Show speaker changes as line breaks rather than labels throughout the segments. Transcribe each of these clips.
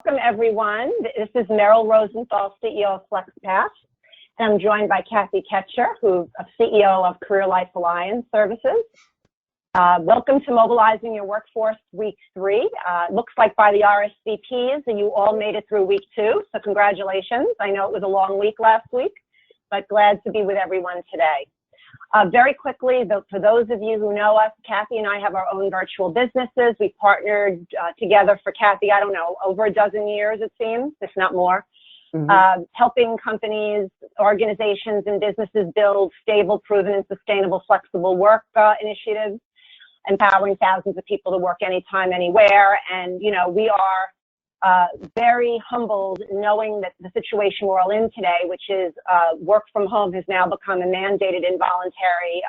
Welcome, everyone. This is Meryl Rosenthal, CEO of FlexPaths, and I'm joined by Kathy Ketcher, who's a CEO of Career Life Alliance Services. Welcome to Mobilizing Your Workforce Week 3. Looks like by the RSVPs that you all made it through Week 2, so congratulations. I know it was a long week last week, but glad to be with everyone today. Very quickly, for those of you who know us, Kathy and I have our own virtual businesses. We partnered together for Kathy, I don't know, over a dozen years, it seems, if not more, helping companies, organizations, and businesses build stable, proven, and sustainable flexible work initiatives, empowering thousands of people to work anytime, anywhere. And, you know, we are very humbled knowing that the situation we're all in today, which is work from home has now become a mandated involuntary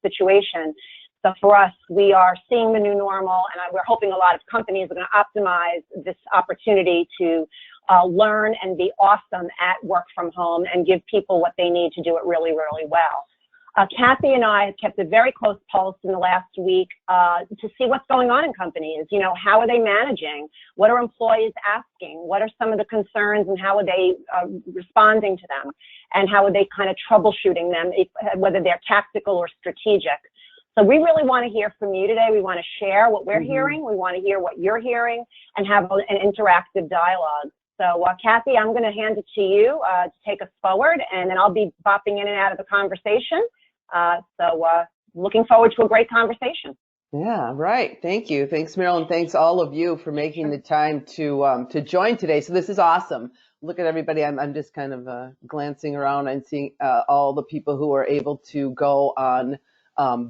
situation. So for us, we are seeing the new normal, and we're hoping a lot of companies are going to optimize this opportunity to learn and be awesome at work from home and give people what they need to do it really, really well. Kathy and I have kept a very close pulse in the last week to see what's going on in companies. You know, how are they managing? What are employees asking? What are some of the concerns, and how are they responding to them? And how are they kind of troubleshooting them, whether they're tactical or strategic? So we really want to hear from you today. We want to share what we're hearing. We want to hear what you're hearing and have an interactive dialogue. So, Kathy, I'm going to hand it to you to take us forward, and then I'll be bopping in and out of the conversation. Looking forward to a great conversation.
Yeah, right. Thank you. Thanks, Meryl, and thanks all of you for making the time to join today. So this is awesome. Look at everybody. I'm just kind of glancing around and seeing all the people who are able to go on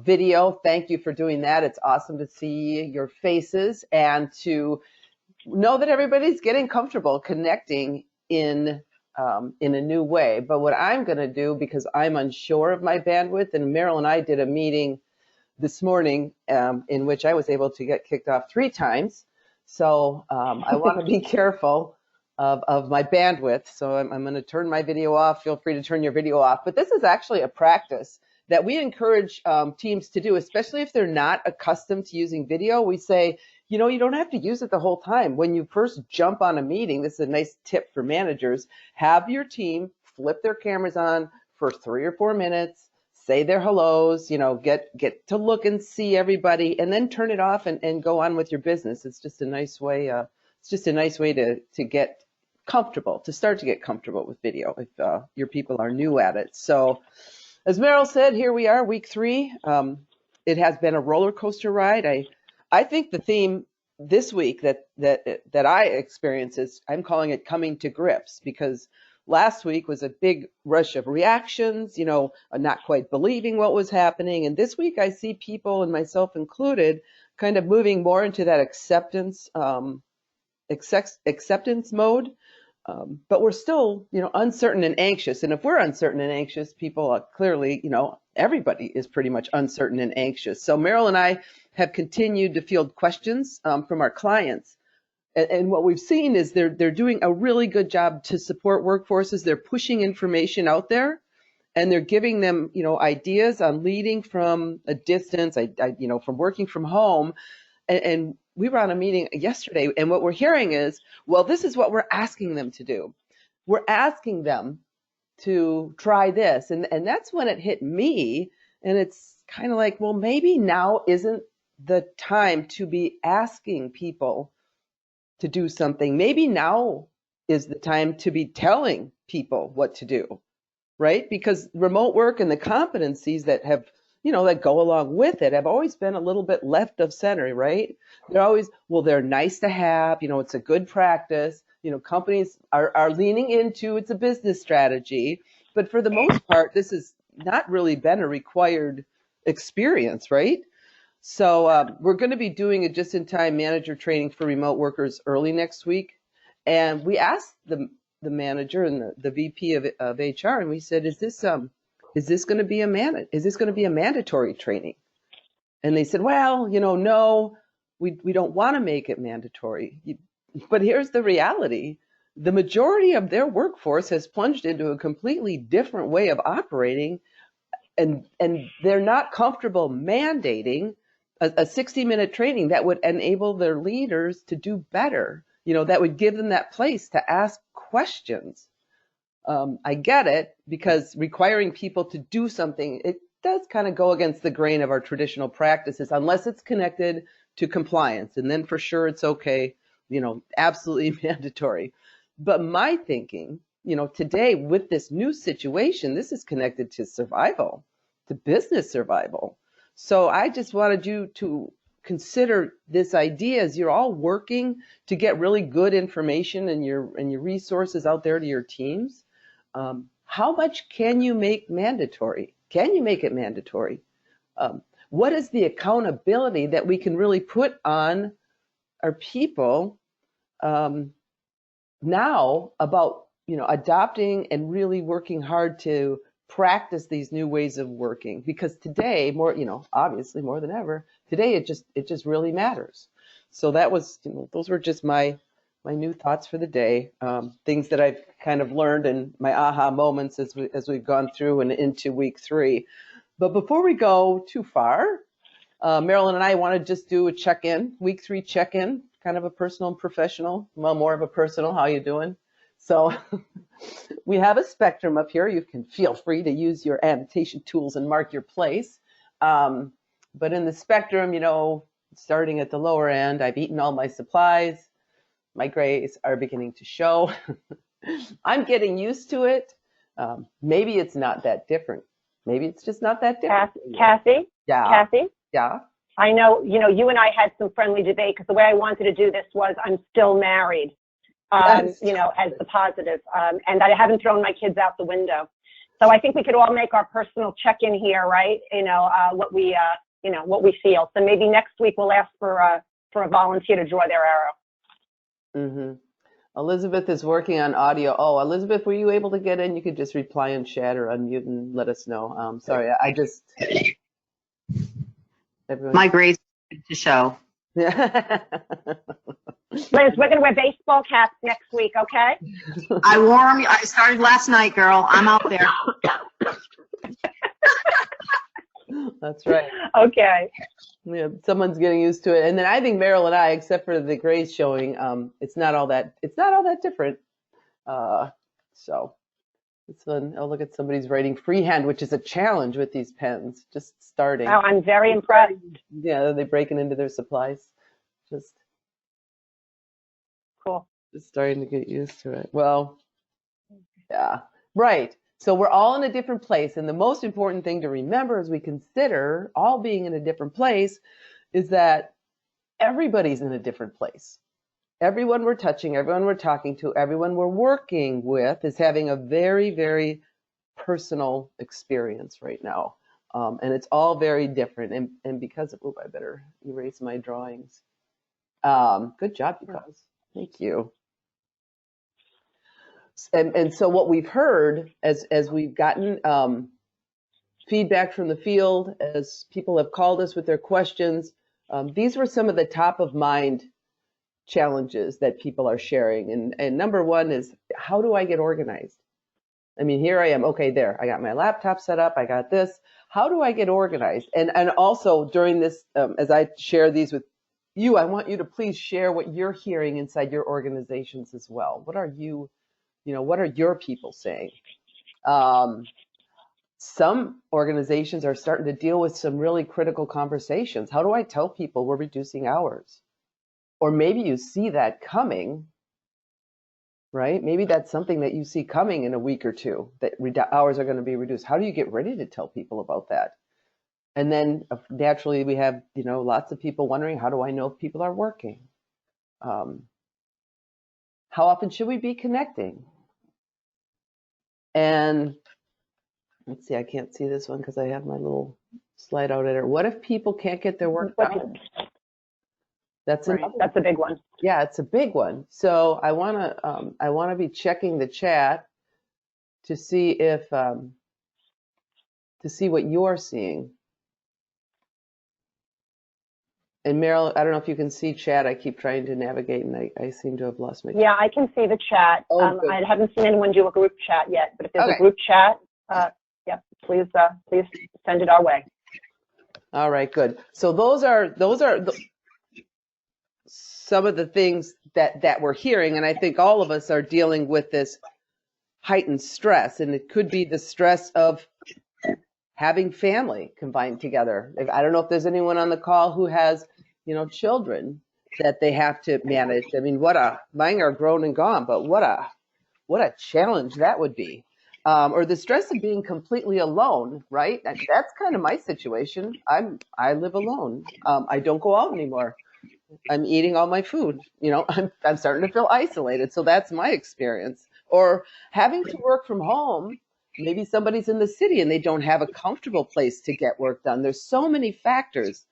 video. Thank you for doing that. It's awesome to see your faces and to know that everybody's getting comfortable connecting in a new way. But what I'm going to do, because I'm unsure of my bandwidth, and Meryl and I did a meeting this morning in which I was able to get kicked off 3 times. So I want to be careful of my bandwidth. So I'm going to turn my video off. Feel free to turn your video off. But this is actually a practice that we encourage teams to do, especially if they're not accustomed to using video. We say, you know, you don't have to use it the whole time. When you first jump on a meeting, this is a nice tip for managers, have your team flip their cameras on for 3 or 4 minutes, say their hellos, you know, get to look and see everybody, and then turn it off and go on with your business. It's just a nice way, to get comfortable, to start to get comfortable with video if your people are new at it. So as Meryl said, here we are, week 3. It has been a roller coaster ride. I think the theme this week that I experience is, I'm calling it coming to grips, because last week was a big rush of reactions, you know, not quite believing what was happening. And this week I see people, and myself included, kind of moving more into that acceptance mode. But we're still, you know, uncertain and anxious. And if we're uncertain and anxious, people are clearly, you know, everybody is pretty much uncertain and anxious. So Meryl and I have continued to field questions from our clients. And what we've seen is they're doing a really good job to support workforces. They're pushing information out there, and they're giving them, you know, ideas on leading from a distance, you know, from working from home. And we were on a meeting yesterday, and what we're hearing is, well, this is what we're asking them to do. We're asking them to try this. And that's when it hit me. And it's kind of like, well, maybe now isn't the time to be asking people to do something. Maybe now is the time to be telling people what to do, right? Because remote work and the competencies that have, you know, that go along with it have always been a little bit left of center, right? They're always, well, they're nice to have, you know, it's a good practice. You know, companies are leaning into, it's a business strategy. But for the most part, this has not really been a required experience, right? So we're going to be doing a just-in-time manager training for remote workers early next week. And we asked the manager and the VP of HR, and we said, is this going to be a mandatory training? And they said, well, you know, no, we don't want to make it mandatory. But here's the reality. The majority of their workforce has plunged into a completely different way of operating, and they're not comfortable mandating a 60-minute training that would enable their leaders to do better that would give them that place to ask questions. I get it, because requiring people to do something, it does kind of go against the grain of our traditional practices, unless it's connected to compliance. And then for sure it's okay, absolutely mandatory. But my thinking, today with this new situation, this is connected to survival, to business survival. So I just wanted you to consider this idea as you're all working to get really good information and your resources out there to your teams. How much can you make mandatory? Can you make it mandatory? What is the accountability that we can really put on our people now about adopting and really working hard to practice these new ways of working? Because today, more obviously more than ever, today it just really matters. So that was those were just my new thoughts for the day, things that I've kind of learned and my aha moments as we've gone through and into week 3. But before we go too far, Marilyn and I want to just do a check-in, week 3 check-in, kind of a personal and professional, well, more of a personal, how you doing? So we have a spectrum up here. You can feel free to use your annotation tools and mark your place. But in the spectrum, starting at the lower end, I've eaten all my supplies. My grays are beginning to show. I'm getting used to it. Maybe it's not that different. Maybe it's just not that different.
Kathy?
Yeah.
Kathy?
Yeah.
I know, you and I had some friendly debate, because the way I wanted to do this was I'm still married, as the positive. And I haven't thrown my kids out the window. So I think we could all make our personal check-in here, right? What we feel. So maybe next week we'll ask for a volunteer to draw their arrow.
Mm-hmm. Elizabeth is working on audio. Oh, Elizabeth, were you able to get in? You could just reply in chat or unmute and let us know. Sorry, I just...
My grades to show.
Liz, we're going to wear baseball caps next week, okay?
I started last night, girl. I'm out there.
That's right.
Okay.
Yeah, someone's getting used to it. And then I think Meryl and I, except for the grays showing, it's not all that different. So it's fun. Oh, look at somebody's writing freehand, which is a challenge with these pens, just starting.
Oh, I'm very impressed.
Yeah, they're breaking into their supplies. Just
cool.
Just starting to get used to it. Well, yeah, right. So we're all in a different place. And the most important thing to remember as we consider all being in a different place is that everybody's in a different place. Everyone we're touching, everyone we're talking to, everyone we're working with is having a very, very personal experience right now. And it's all very different. And because of, I better erase my drawings. Good job, you guys. Thank you. And so what we've heard as we've gotten feedback from the field, as people have called us with their questions, these were some of the top of mind challenges that people are sharing. And number one is, how do I get organized? I mean, here I am. Okay, there. I got my laptop set up. I got this. How do I get organized? And also during this, as I share these with you, I want you to please share what you're hearing inside your organizations as well. What are you, what are your people saying? Some organizations are starting to deal with some really critical conversations. How do I tell people we're reducing hours? Or maybe you see that coming, right? Maybe that's something that you see coming in a week or two, that hours are going to be reduced. How do you get ready to tell people about that? And then naturally we have, lots of people wondering, how do I know if people are working? How often should we be connecting? And let's see, I can't see this one because I have my little slide out editor. What if people can't get their work done? That's
right. That's a big one.
Yeah, it's a big one. So I want to be checking the chat to see if to see what you're seeing. And Meryl, I don't know if you can see chat. I keep trying to navigate, and I seem to have lost my.
Yeah, I can see the chat.
Oh,
I haven't seen anyone do a group chat yet, but if there's a group chat, please send it our way. All
right, good. So those are some of the things that we're hearing. And I think all of us are dealing with this heightened stress, and it could be the stress of having family combined together. I don't know if there's anyone on the call who has, children that they have to manage. I mean, mine are grown and gone, but what a challenge that would be. Or the stress of being completely alone, right? That's kind of my situation. I live alone. I don't go out anymore. I'm eating all my food. I'm starting to feel isolated. So that's my experience. Or having to work from home. Maybe somebody's in the city and they don't have a comfortable place to get work done. There's so many factors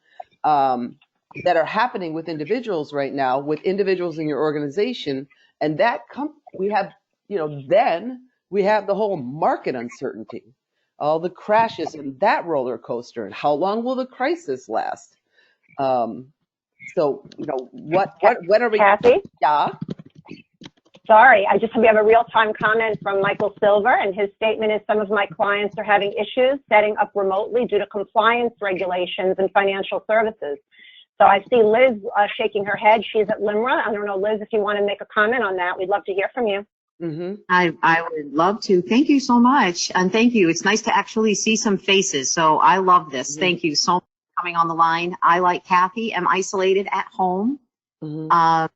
that are happening with individuals right now, with individuals in your organization. And we have, then we have the whole market uncertainty, all the crashes in that roller coaster, and how long will the crisis last? So, when are we?
Kathy?
Yeah.
Sorry, we have a real-time comment from Michael Silver, and his statement is, some of my clients are having issues setting up remotely due to compliance regulations and financial services. So I see Liz shaking her head. She's at LIMRA. I don't know, Liz, if you want to make a comment on that. We'd love to hear from you.
Mm-hmm.
I would love to. Thank you so much. And thank you. It's nice to actually see some faces. So I love this. Mm-hmm. Thank you so much for coming on the line. I, like Kathy, am isolated at home. Mm-hmm.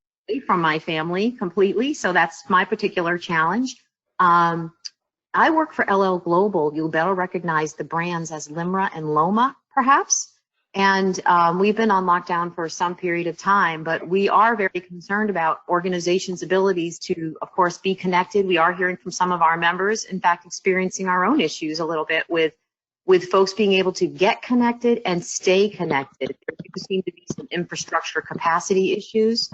From my family completely. So that's my particular challenge. I work for LL Global. You'll better recognize the brands as LIMRA and LOMA, perhaps. And we've been on lockdown for some period of time, but we are very concerned about organizations' abilities to, of course, be connected. We are hearing from some of our members, in fact, experiencing our own issues a little bit with folks being able to get connected and stay connected. There do seem to be some infrastructure capacity issues.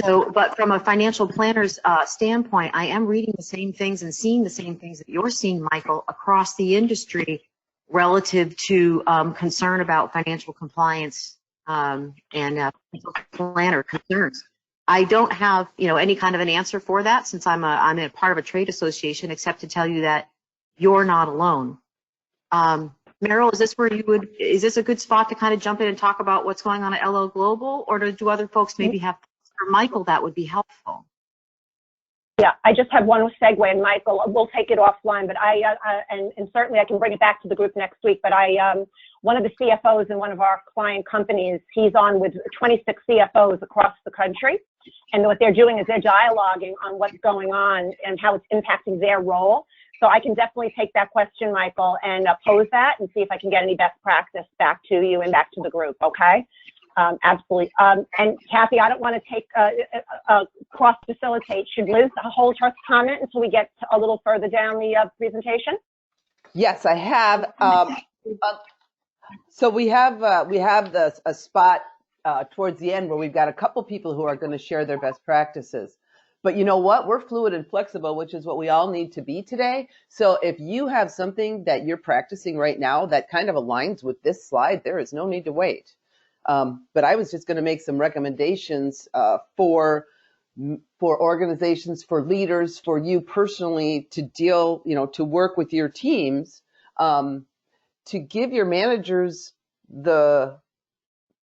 So, but from a financial planner's standpoint, I am reading the same things and seeing the same things that you're seeing, Michael, across the industry relative to concern about financial compliance and planner concerns. I don't have, any kind of an answer for that, since I'm a part of a trade association, except to tell you that you're not alone. Meryl, is this a good spot to kind of jump in and talk about what's going on at LO Global, or do other folks maybe have? For Michael, that would be helpful.
Yeah, I just have one segue, and Michael, we'll take it offline, but and certainly I can bring it back to the group next week, but one of the CFOs in one of our client companies, he's on with 26 CFOs across the country, and what they're doing is they're dialoguing on what's going on and how it's impacting their role. So I can definitely take that question, Michael, and pose that and see if I can get any best practice back to you and back to the group, okay? Absolutely. And Kathy, I don't want to take cross-facilitate. Should Liz hold her comment until we get a little further down the presentation?
Yes, I have. So we have a spot towards the end where we've got a couple people who are going to share their best practices. But you know what? We're fluid and flexible, which is what we all need to be today. So if you have something that you're practicing right now that kind of aligns with this slide, there is no need to wait. But I was just going to make some recommendations for organizations, for leaders, for you personally to deal, to work with your teams, to give your managers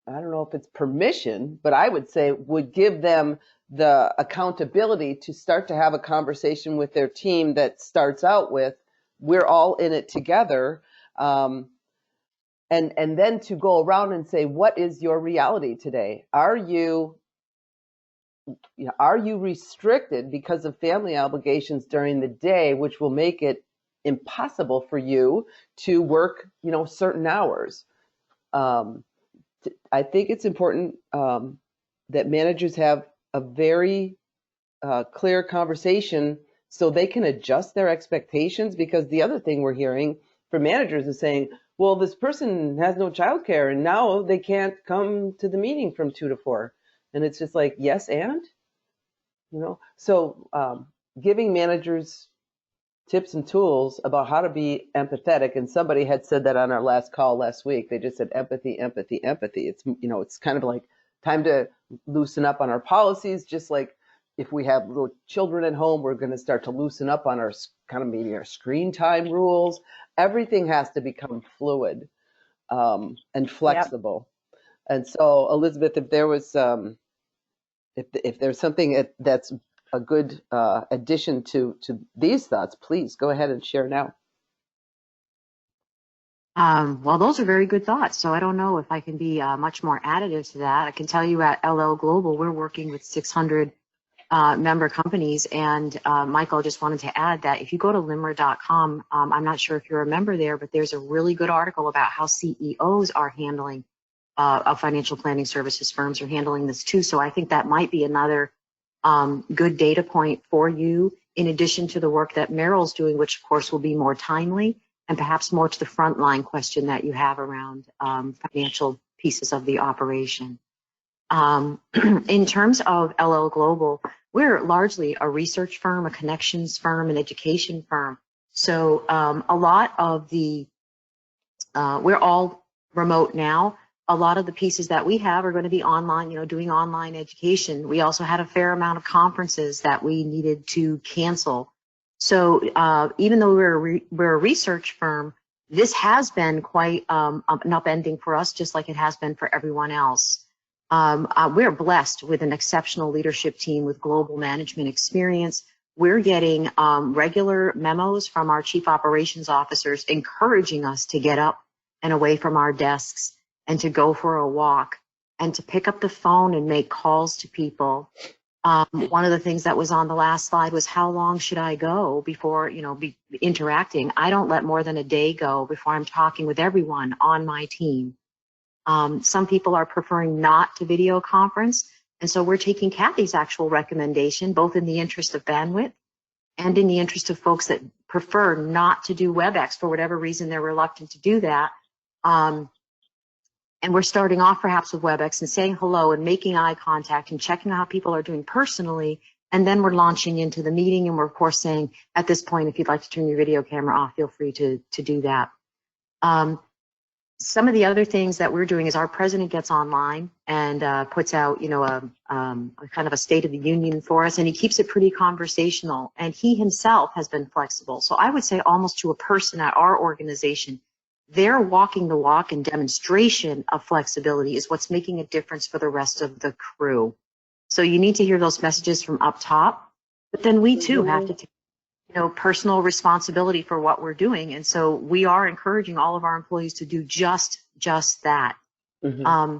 I don't know if it's permission, but I would say would give them the accountability to start to have a conversation with their team that starts out with, we're all in it together. And then to go around and say, what is your reality today? Are you restricted because of family obligations during the day, which will make it impossible for you to work, certain hours? I think it's important that managers have a very clear conversation so they can adjust their expectations, because the other thing we're hearing from managers is saying, well, this person has no childcare and now they can't come to the meeting from 2 to 4. And it's just like, yes, and, so giving managers tips and tools about how to be empathetic. And somebody had said that on our last call last week. They just said empathy, empathy, empathy. It's, it's kind of like time to loosen up on our policies, just like if we have little children at home, we're going to start to loosen up on our kind of maybe our screen time rules. Everything has to become fluid and flexible. Yep. And so, Elizabeth, if there was if there's something that's a good addition to these thoughts, please go ahead and share now.
Well, those are very good thoughts. So I don't know if I can be much more additive to that. I can tell you at LL Global, we're working with 600 member companies. And Michael, I just wanted to add that if you go to limra.com, I'm not sure if you're a member there, but there's a really good article about how CEOs are handling of financial planning services firms are handling this too. So I think that might be another good data point for you, in addition to the work that Meryl's doing, which of course will be more timely and perhaps more to the frontline question that you have around financial pieces of the operation. In terms of LL Global, we're largely a research firm, a connections firm, an education firm. So a lot of the, we're all remote now. A lot of the pieces that we have are going to be online, doing online education. We also had a fair amount of conferences that we needed to cancel. So even though we're a research firm, this has been quite an upending for us, just like it has been for everyone else. We're blessed with an exceptional leadership team with global management experience. We're getting regular memos from our chief operations officers encouraging us to get up and away from our desks and to go for a walk and to pick up the phone and make calls to people. One of the things that was on the last slide was, how long should I go before, be interacting? I don't let more than a day go before I'm talking with everyone on my team. Some people are preferring not to video conference. And so we're taking Kathy's actual recommendation, both in the interest of bandwidth and in the interest of folks that prefer not to do WebEx for whatever reason they're reluctant to do that. And we're starting off perhaps with WebEx and saying hello and making eye contact and checking how people are doing personally. And then we're launching into the meeting. And we're, of course, saying at this point, if you'd like to turn your video camera off, feel free to do that. Some of the other things that we're doing is our president gets online and puts out, a kind of a state of the union for us, and he keeps it pretty conversational. And he himself has been flexible. So I would say almost to a person at our organization, they're walking the walk, and demonstration of flexibility is what's making a difference for the rest of the crew. So you need to hear those messages from up top, but then we too have to take personal responsibility for what we're doing. And so we are encouraging all of our employees to do just that. Mm-hmm.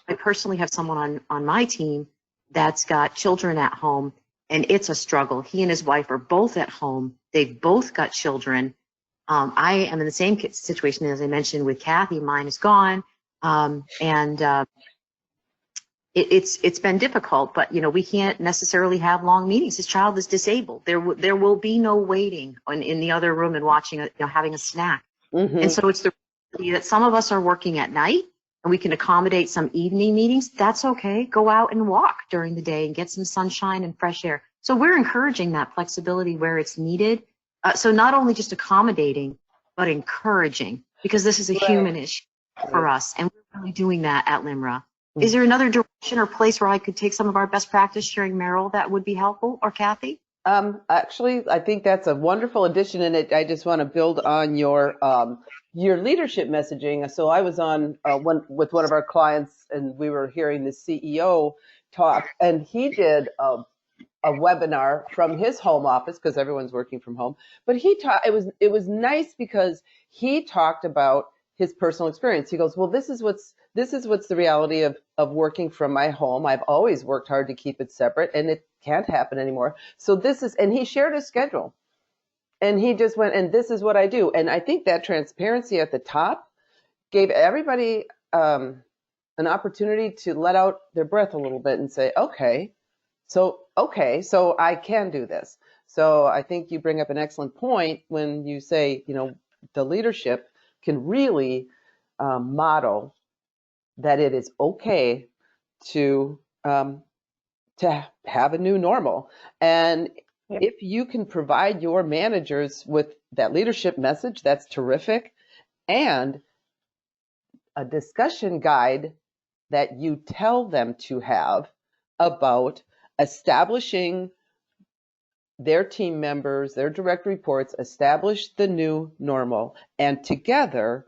I personally have someone on my team that's got children at home, and it's a struggle. He and his wife are both at home. They've both got children. I am in the same situation as I mentioned with Kathy. Mine is gone. It's been difficult, but we can't necessarily have long meetings. His child is disabled. There will be no waiting in the other room and watching, having a snack. Mm-hmm. And so it's the reality that some of us are working at night, and we can accommodate some evening meetings. That's okay. Go out and walk during the day and get some sunshine and fresh air. So we're encouraging that flexibility where it's needed. So not only just accommodating, but encouraging, because this is a human issue for us, and we're really doing that at LIMRA. Is there another direction or place where I could take some of our best practice sharing, Meryl, that would be helpful, or Kathy?
Actually, I think that's a wonderful addition, and I just want to build on your leadership messaging. So I was on with one of our clients, and we were hearing the CEO talk, and he did a webinar from his home office because everyone's working from home. But it was nice because he talked about his personal experience. He goes, well, this is what's the reality of working from my home. I've always worked hard to keep it separate, and it can't happen anymore. So and he shared his schedule, and he just went, and this is what I do. And I think that transparency at the top gave everybody an opportunity to let out their breath a little bit and say, okay, so I can do this. So I think you bring up an excellent point when you say, the leadership can really model that it is okay to have a new normal. And if you can provide your managers with that leadership message, that's terrific. And a discussion guide that you tell them to have about establishing their team members, their direct reports, establish the new normal, and together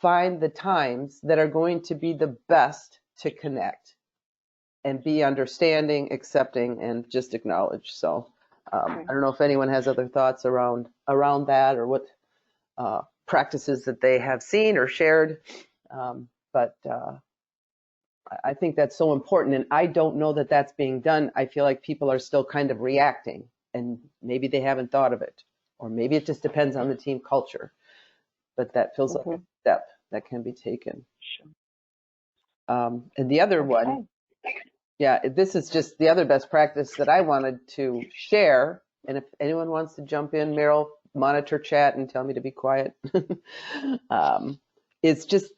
find the times that are going to be the best to connect. and be understanding, accepting, and just acknowledge. So I don't know if anyone has other thoughts around that, or what practices that they have seen or shared. But I think that's so important, and I don't know that that's being done. I feel like people are still kind of reacting, and maybe they haven't thought of it, or maybe it just depends on the team culture. But that feels like a step that can be taken. And the other one, yeah, this is just the other best practice that I wanted to share. And if anyone wants to jump in, Meryl, monitor chat and tell me to be quiet. It's just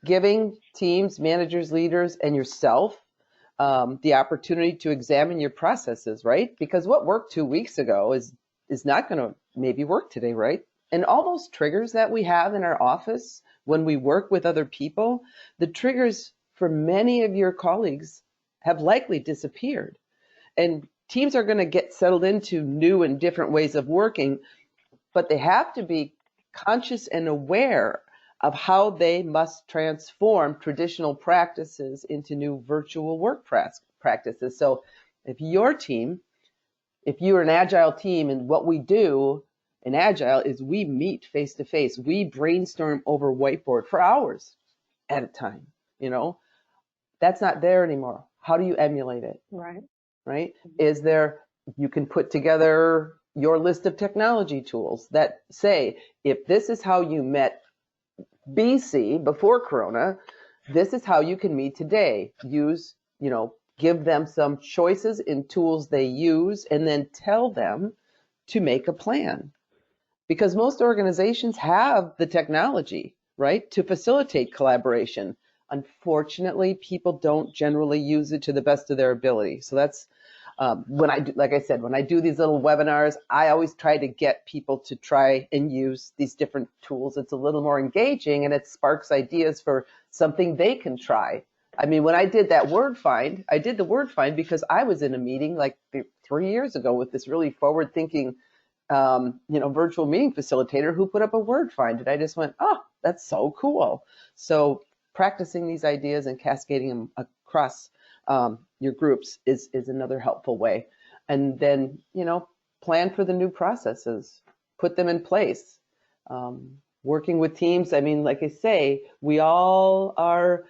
giving teams, managers, leaders, and yourself the opportunity to examine your processes, right? Because what worked 2 weeks ago is not going to maybe work today, right? And all those triggers that we have in our office when we work with other people, the triggers for many of your colleagues have likely disappeared. And teams are going to get settled into new and different ways of working, but they have to be conscious and aware of how they must transform traditional practices into new virtual work practices. So if you're an agile team, and what we do in agile is we meet face to face, we brainstorm over whiteboard for hours at a time, that's not there anymore. How do you emulate it? Right? Is there, you can put together your list of technology tools that say, if this is how you met BC, before Corona, this is how you can meet today. Use, give them some choices in tools they use, and then tell them to make a plan. Because most organizations have the technology, right, to facilitate collaboration. Unfortunately, people don't generally use it to the best of their ability. So that's when I do these little webinars, I always try to get people to try and use these different tools. It's a little more engaging, and it sparks ideas for something they can try. I mean, when I did that word find, I did the word find because I was in a meeting like 3 years ago with this really forward-thinking, virtual meeting facilitator who put up a word find, and I just went, oh, that's so cool. So practicing these ideas and cascading them across your groups is another helpful way. And then, plan for the new processes, put them in place. Working with teams, I mean, like I say, we all are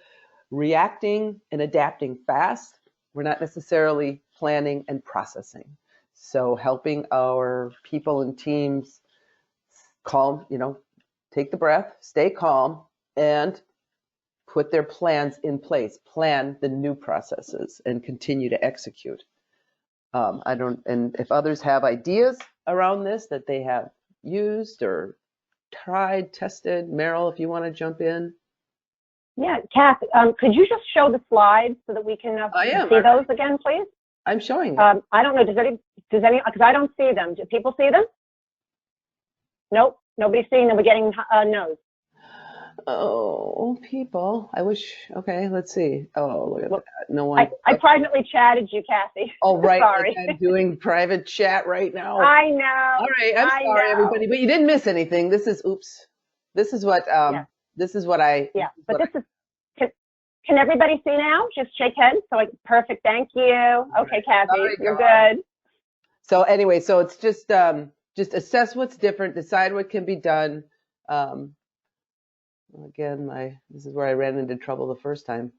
reacting and adapting fast. We're not necessarily planning and processing. So helping our people and teams calm, take the breath, stay calm, and put their plans in place, plan the new processes, and continue to execute. And if others have ideas around this that they have used or tried, tested, Meryl, if you want to jump in.
Yeah, Kath, could you just show the slides so that we can see those again, please?
I'm showing them.
I don't know, does any, because I don't see them. Do people see them? Nope, nobody's seeing them. We're getting no's.
Oh, people. I wish. Okay, let's see. Oh, look at that. No one.
I privately chatted you, Kathy.
Oh, right.
Sorry.
Like I'm doing private chat right now.
I know.
All right. I'm sorry, everybody, but you didn't miss anything. This is This is what. This is what I.
Yeah, but this is. Can everybody see now? Just shake heads. So perfect. Thank you. Okay, Kathy, you're good.
So anyway, so it's just assess what's different, decide what can be done. Again, this is where I ran into trouble the first time.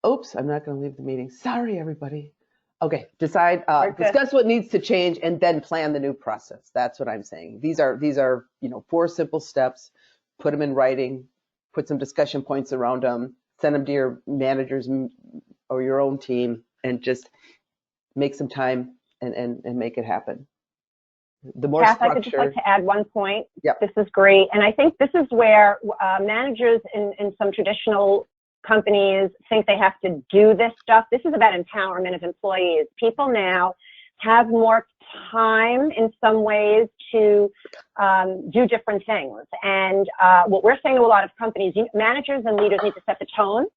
Oops, I'm not going to leave the meeting. Sorry, everybody. Okay, discuss what needs to change, and then plan the new process. That's what I'm saying. These are 4 simple steps. Put them in writing. Put some discussion points around them. Send them to your managers or your own team, and just make some time and make it happen. The more
Kath,
structure.
I could just like to add one point.
Yep.
This is great. And I think this is where managers in some traditional companies think they have to do this stuff. This is about empowerment of employees. People now have more time in some ways to do different things. And what we're saying to a lot of companies, managers and leaders need to set the tone,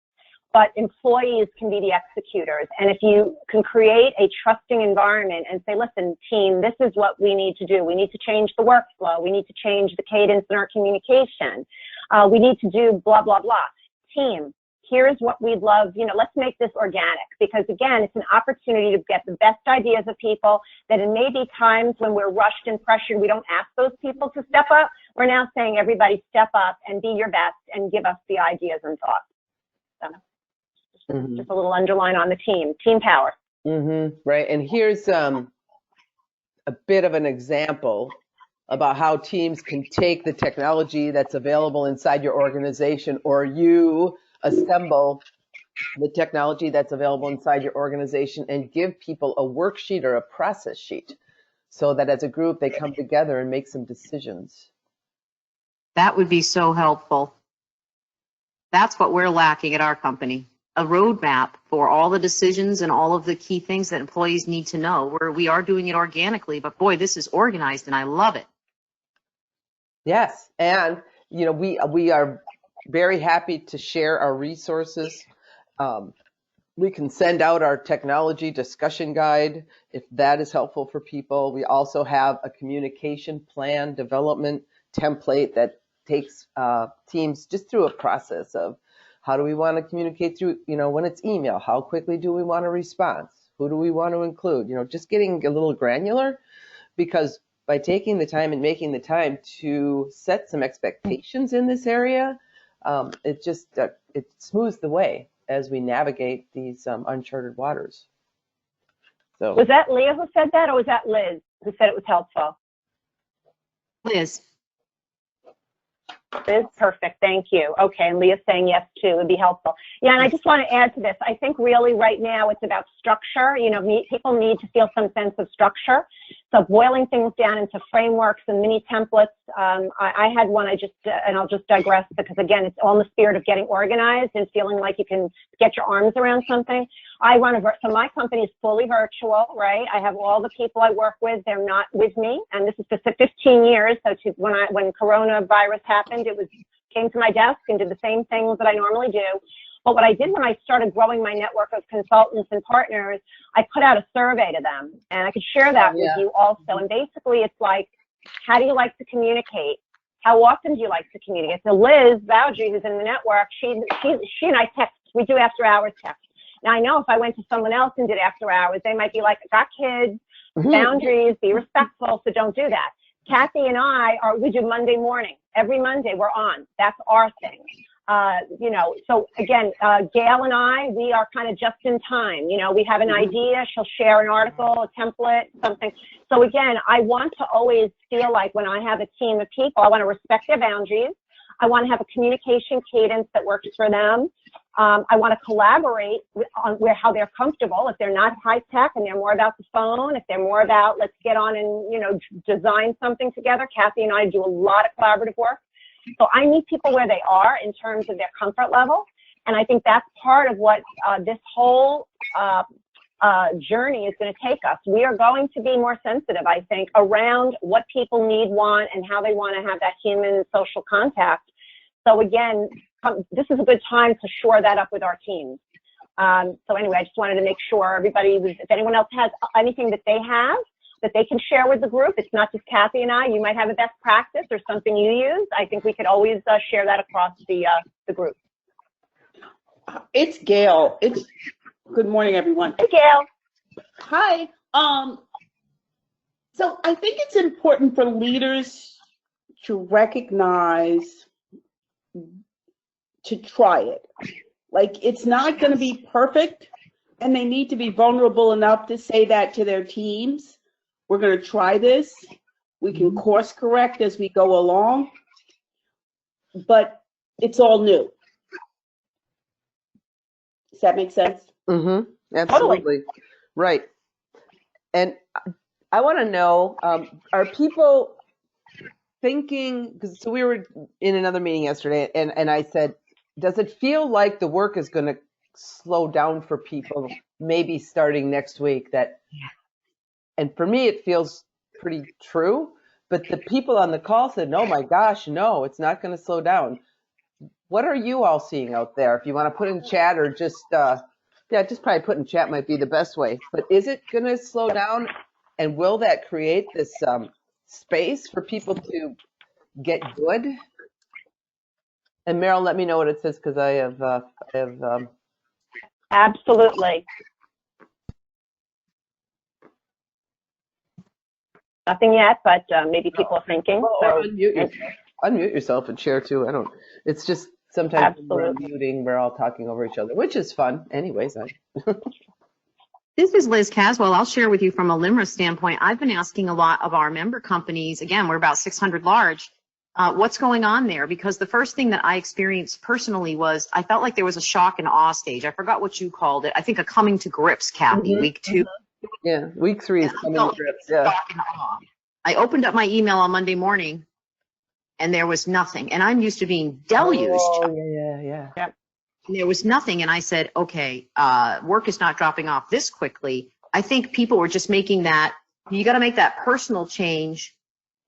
but employees can be the executors. And if you can create a trusting environment and say, listen, team, this is what we need to do. We need to change the workflow. We need to change the cadence in our communication. We need to do blah, blah, blah. Team, here's what we'd love, let's make this organic, because again, it's an opportunity to get the best ideas of people that in maybe times when we're rushed and pressured, we don't ask those people to step up. We're now saying, everybody step up and be your best and give us the ideas and thoughts. So just a little underline on the team power.
Right. And here's a bit of an example about how teams can take the technology that's available inside your organization, or you assemble the technology that's available inside your organization and give people a worksheet or a process sheet so that as a group they come together and make some decisions.
That would be so helpful. That's what we're lacking at our company. A roadmap for all the decisions and all of the key things that employees need to know, where we are doing it organically, but boy, this is organized and I love it.
Yes, and we are very happy to share our resources. We can send out our technology discussion guide if that is helpful for people. We also have a communication plan development template that takes teams just through a process of how do we want to communicate through, when it's email, how quickly do we want a response? Who do we want to include? Just getting a little granular, because by taking the time and making the time to set some expectations in this area, it smooths the way as we navigate these uncharted waters. So
was that Leah who said that, or was that Liz who said it was helpful?
Liz.
Liz, perfect. Thank you. Okay, and Leah's saying yes too. It would be helpful. Yeah, and I just want to add to this. I think really right now it's about structure. People need to feel some sense of structure. So boiling things down into frameworks and mini templates. I had one. And I'll just digress, because again, it's all in the spirit of getting organized and feeling like you can get your arms around something. So my company is fully virtual, right? I have all the people I work with. They're not with me, and this is for 15 years. So when coronavirus happened, came to my desk and did the same things that I normally do. But what I did when I started growing my network of consultants and partners, I put out a survey to them, and I could share that with you also. And basically, it's like, how do you like to communicate? How often do you like to communicate? So Liz Boudry, who's in the network, she and I text. We do after hours text. Now I know if I went to someone else and did after hours, they might be like, got kids, boundaries, be respectful, so don't do that. Kathy and we do Monday morning. Every Monday we're on. That's our thing. So again, Gail and I, we are kind of just in time. We have an idea, she'll share an article, a template, something. So again, I want to always feel like when I have a team of people, I want to respect their boundaries. I want to have a communication cadence that works for them. I want to collaborate on how they're comfortable. If they're not high tech and they're more about the phone, if they're more about let's get on and design something together. Kathy and I do a lot of collaborative work. So I meet people where they are in terms of their comfort level, and I think that's part of what this whole journey is going to take us. We are going to be more sensitive, I think, around what people need, want, and how they want to have that human social contact. So again, this is a good time to shore that up with our teams. So anyway, I just wanted to make sure everybody if anyone else has anything that they have that they can share with the group. It's not just Kathy and I. You might have a best practice or something you use. I think we could always share that across the group.
It's Gail. Good morning, everyone.
Hey, Gail.
Hi. So I think it's important for leaders to recognize, to try it. Like, it's not going to be perfect, and they need to be vulnerable enough to say that to their teams. We're going to try this. We can course correct as we go along, but it's all new. Does that make sense?
Absolutely.
Totally.
Right. And I want to know, are people thinking, so we were in another meeting yesterday, and I said, does it feel like the work is going to slow down for people, maybe starting next week? And for me, it feels pretty true. But the people on the call said, oh my gosh, no, it's not going to slow down. What are you all seeing out there? If you want to put in chat, or just probably put in chat might be the best way. But is it going to slow down? And will that create this space for people to get good And Meryl, let me know what it says because I have
Absolutely. Nothing yet, but maybe people are thinking.
or
So
unmute yourself and share too. It's just sometimes when we're
absolutely.
unmuting, we're all talking over each other, which is fun. Anyways,
This is Liz Caswell. I'll share with you from a LIMRA standpoint. I've been asking a lot of our member companies, again, we're about 600 large, what's going on there? Because the first thing that I experienced personally was I felt like there was a shock and awe stage. I forgot what you called it. I think a coming to grips, Kathy, week 2.
yeah, week 3 is coming to grips. Yeah.
Shock and awe. I opened up my email on Monday morning and there was nothing. And I'm used to being deluged.
Oh, yeah.
Yep.
There was nothing. And I said, okay, work is not dropping off this quickly. I think people were just making that, you got to make that personal change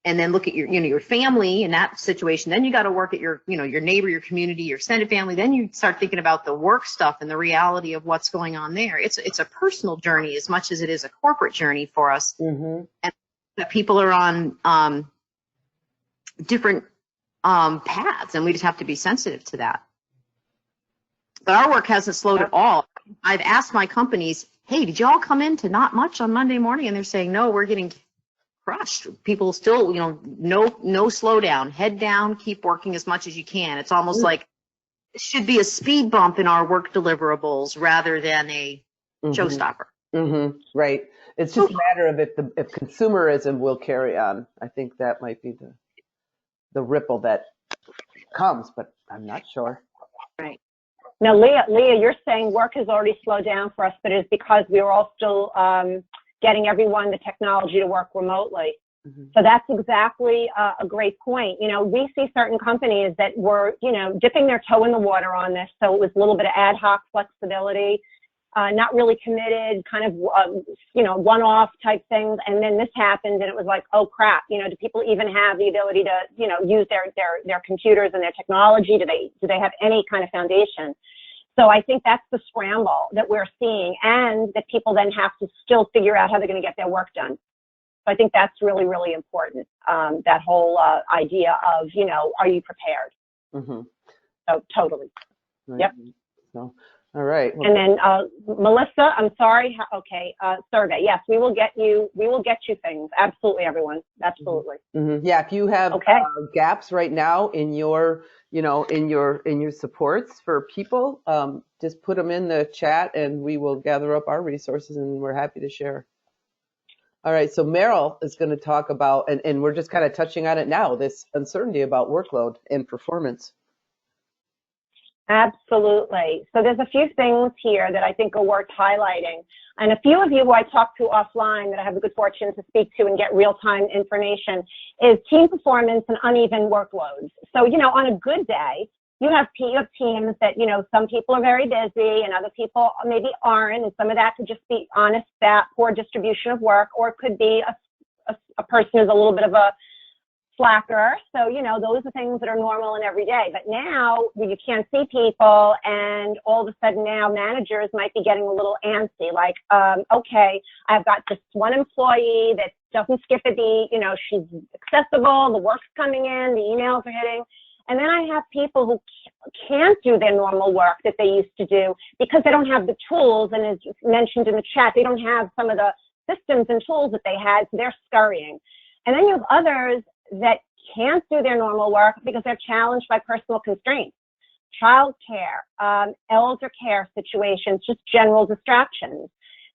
and then look at your, your family in that situation. Then you got to work at your, your neighbor, your community, your extended family. Then you start thinking about the work stuff and the reality of what's going on there. It's a personal journey as much as it is a corporate journey for us. And that people are on different paths, and we just have to be sensitive to that. But our work hasn't slowed at all. I've asked my companies, hey, did y'all come in to not much on Monday morning? And they're saying, no, we're getting crushed. People still, no slowdown, head down, keep working as much as you can. It's almost like it should be a speed bump in our work deliverables rather than a showstopper.
Right. It's just a matter of if consumerism will carry on. I think that might be the ripple that comes, but I'm not sure.
Right. Now, Leah, you're saying work has already slowed down for us, but it's because we were all still getting everyone the technology to work remotely. So that's exactly a great point. We see certain companies that were, dipping their toe in the water on this. So it was a little bit of ad hoc flexibility, not really committed, kind of, one-off type things. And then this happened and it was like, oh crap, do people even have the ability to, use their computers and their technology? Do they have any kind of foundation? So I think that's the scramble that we're seeing, and that people then have to still figure out how they're going to get their work done. So I think that's really, really important. That whole idea of, are you prepared? So totally.
Right.
Yep.
So, all right. Well,
and then Melissa, I'm sorry. Okay. Survey. Yes, we will get you things. Absolutely, everyone. Absolutely.
Yeah. If you have gaps right now in your, in your supports for people, just put them in the chat and we will gather up our resources and we're happy to share. All right. So Meryl is going to talk about, and we're just kind of touching on it now, this uncertainty about workload and performance.
Absolutely. So there's a few things here that I think are worth highlighting. And a few of you who I talk to offline that I have the good fortune to speak to and get real-time information is team performance and uneven workloads. So, on a good day, you have teams that, some people are very busy and other people maybe aren't. And some of that could just be honest, that poor distribution of work, or it could be a person who's a little bit of a slacker. So, those are things that are normal and every day. But now you can't see people, and all of a sudden now managers might be getting a little antsy, like, okay, I've got this one employee that doesn't skip a beat, she's accessible, the work's coming in, the emails are hitting. And then I have people who can't do their normal work that they used to do because they don't have the tools. And as mentioned in the chat, they don't have some of the systems and tools that they had, so they're scurrying. And then you have others that can't do their normal work because they're challenged by personal constraints, childcare, elder care situations, just general distractions.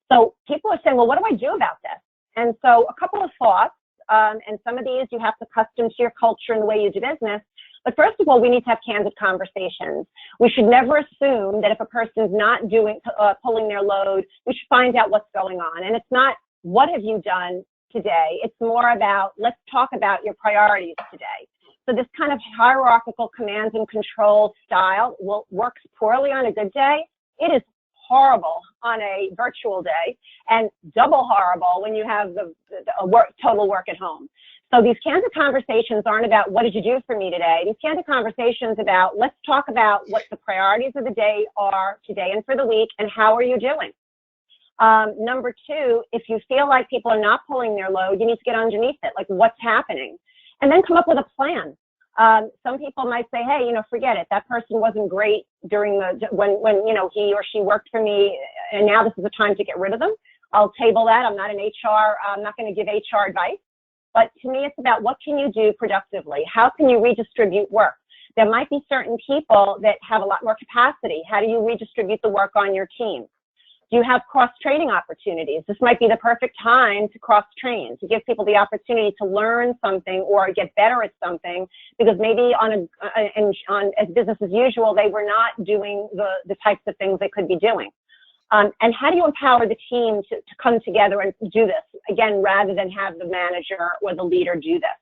So people are saying, well, what do I do about this? And so a couple of thoughts, and some of these you have to custom to your culture and the way you do business. But first of all, we need to have candid conversations. We should never assume that if a person's not pulling their load, we should find out what's going on. And it's not, what have you done today? It's more about, let's talk about your priorities today. So this kind of hierarchical command and control style works poorly on a good day. It is horrible on a virtual day, and double horrible when you have the total work at home. So these candid conversations aren't about what did you do for me today. These candid conversations about, let's talk about what the priorities of the day are today and for the week, and how are you doing? Number two, if you feel like people are not pulling their load, you need to get underneath it, like what's happening, and then come up with a plan. Some people might say, hey, forget it. That person wasn't great during when he or she worked for me, and now this is the time to get rid of them. I'll table that. I'm not an HR. I'm not going to give HR advice. But to me, it's about what can you do productively? How can you redistribute work? There might be certain people that have a lot more capacity. How do you redistribute the work on your team? Do you have cross-training opportunities? This might be the perfect time to cross-train, to give people the opportunity to learn something or get better at something, because maybe on as business as usual, they were not doing the types of things they could be doing. And how do you empower the team to come together and do this, again, rather than have the manager or the leader do this?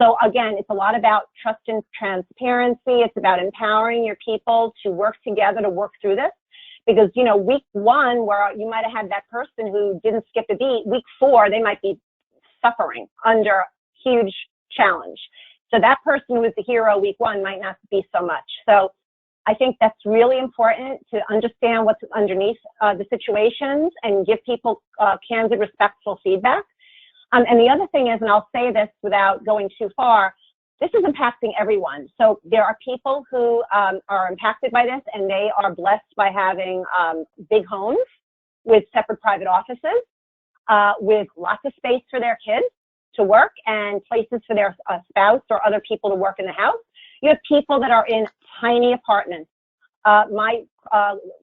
So again, it's a lot about trust and transparency. It's about empowering your people to work together to work through this. Because, week 1, where you might have had that person who didn't skip a beat, week 4, they might be suffering under huge challenge. So that person who was the hero week 1 might not be so much. So I think that's really important to understand what's underneath the situations and give people candid, respectful feedback. And the other thing is, and I'll say this without going too far, this is impacting everyone. So there are people who are impacted by this, and they are blessed by having big homes with separate private offices, with lots of space for their kids to work and places for their spouse or other people to work in the house. You have people that are in tiny apartments. My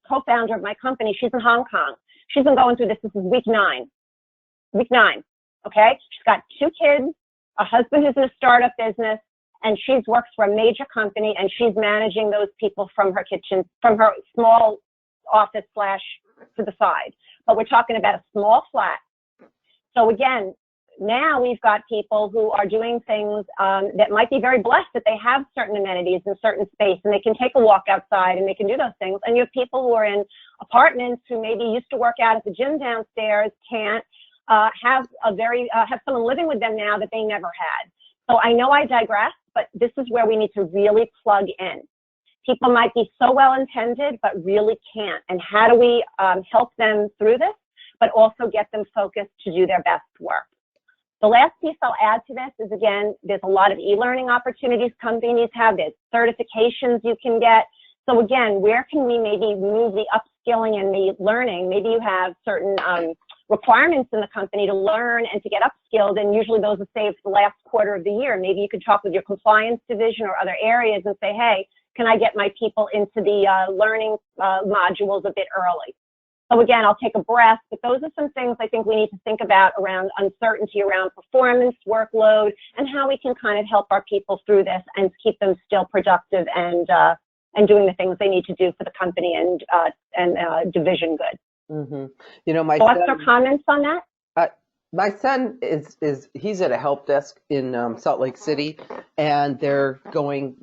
co-founder of my company, she's in Hong Kong. She's been going through this. This is week 9. Week 9, okay? She's got 2 kids, a husband who's in a startup business, and she works for a major company, and she's managing those people from her kitchen, from her small office / to the side. But we're talking about a small flat. So again, now we've got people who are doing things that might be very blessed that they have certain amenities in certain space, and they can take a walk outside and they can do those things. And you have people who are in apartments who maybe used to work out at the gym downstairs, can't, have someone living with them now that they never had. So I know I digress, but this is where we need to really plug in. People might be so well intended, but really can't. And how do we help them through this, but also get them focused to do their best work? The last piece I'll add to this is, again, there's a lot of e-learning opportunities companies have. There's certifications you can get. So again, where can we maybe move the upskilling and the learning? Maybe you have certain requirements in the company to learn and to get upskilled, and usually those are saved for the last quarter of the year. Maybe you could talk with your compliance division or other areas and say, hey, can I get my people into the learning modules a bit early? So again, I'll take a breath, but those are some things I think we need to think about around uncertainty, around performance, workload, and how we can kind of help our people through this and keep them still productive and doing the things they need to do for the company and division good.
Mm-hmm. My
thoughts or comments on that?
My son he's at a help desk in Salt Lake City, and they're going,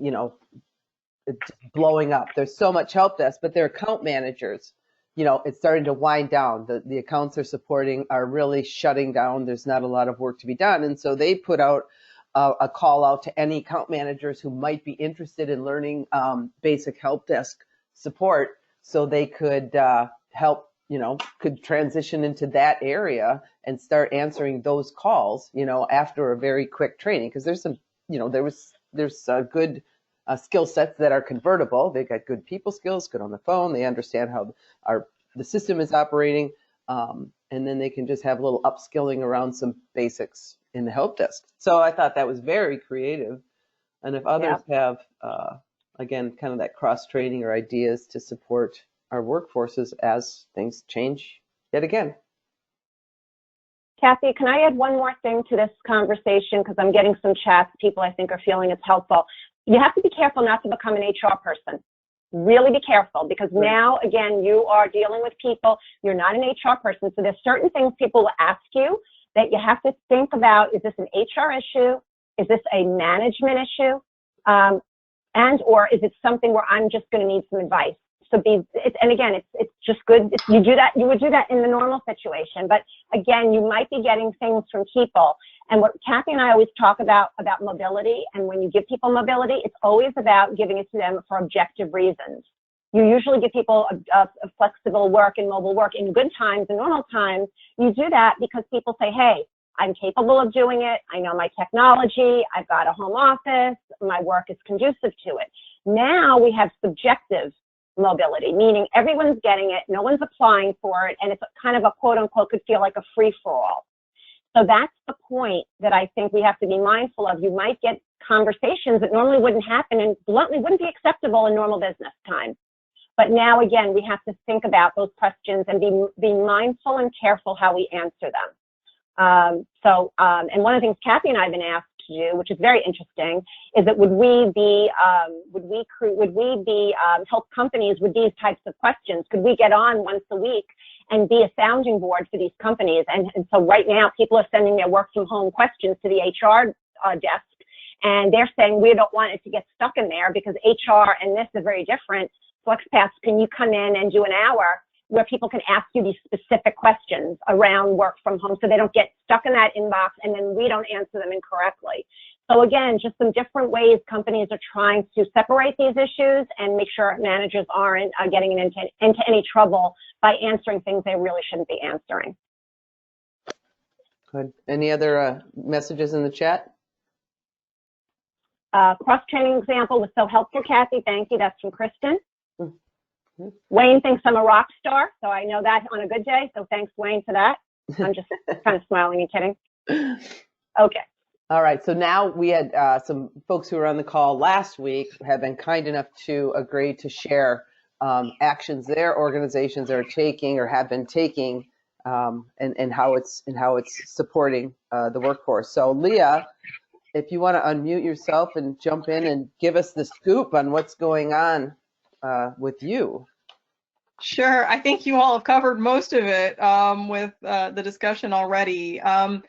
it's blowing up. There's so much help desk, but their account managers, it's starting to wind down. The accounts they're supporting are really shutting down. There's not a lot of work to be done. And so they put out a call out to any account managers who might be interested in learning basic help desk support, so they could help, could transition into that area and start answering those calls, after a very quick training. Because there's some, there's good skill sets that are convertible. They've got good people skills, good on the phone. They understand how the system is operating. And then they can just have a little upskilling around some basics in the help desk. So I thought that was very creative. And if others have, again, kind of that cross-training or ideas to support our workforces as things change yet again.
Kathy, can I add one more thing to this conversation? Because I'm getting some chats. People, I think, are feeling it's helpful. You have to be careful not to become an HR person. Really be careful, because now, again, you are dealing with people. You're not an HR person. So there's certain things people will ask you that you have to think about. Is this an HR issue? Is this a management issue? And or is it something where I'm just going to need some advice? So and again, it's just good. You would do that in the normal situation. But again, you might be getting things from people. And what Kathy and I always talk about mobility, and when you give people mobility, it's always about giving it to them for objective reasons. You usually give people a flexible work and mobile work in good times and normal times. You do that because people say, hey, I'm capable of doing it. I know my technology. I've got a home office. My work is conducive to it. Now we have subjective mobility, meaning everyone's getting it. No one's applying for it. And it's kind of a quote unquote could feel like a free for all. So that's the point that I think we have to be mindful of. You might get conversations that normally wouldn't happen and bluntly wouldn't be acceptable in normal business time. But now, again, we have to think about those questions and be mindful and careful how we answer them. And one of the things Kathy and I have been asked to do, which is very interesting, is that would we help companies with these types of questions? Could we get on once a week and be a sounding board for these companies? And so right now, people are sending their work from home questions to the HR desk, and they're saying we don't want it to get stuck in there because HR and this are very different. FlexPaths, can you come in and do an hour where people can ask you these specific questions around work from home so they don't get stuck in that inbox and then we don't answer them incorrectly? So again, just some different ways companies are trying to separate these issues and make sure managers aren't getting into any trouble by answering things they really shouldn't be answering.
Good. Any other messages in the chat?
Cross-training example was so helpful, Kathy. Thank you. That's from Kristen. Wayne thinks I'm a rock star, so I know that on a good day. So thanks, Wayne, for that. I'm just kind of smiling and kidding. Okay.
All right. So now we had some folks who were on the call last week have been kind enough to agree to share actions their organizations are taking or have been taking, and how it's supporting the workforce. So Leah, if you want to unmute yourself and jump in and give us the scoop on what's going on with you.
Sure. I think you all have covered most of it with the discussion already. I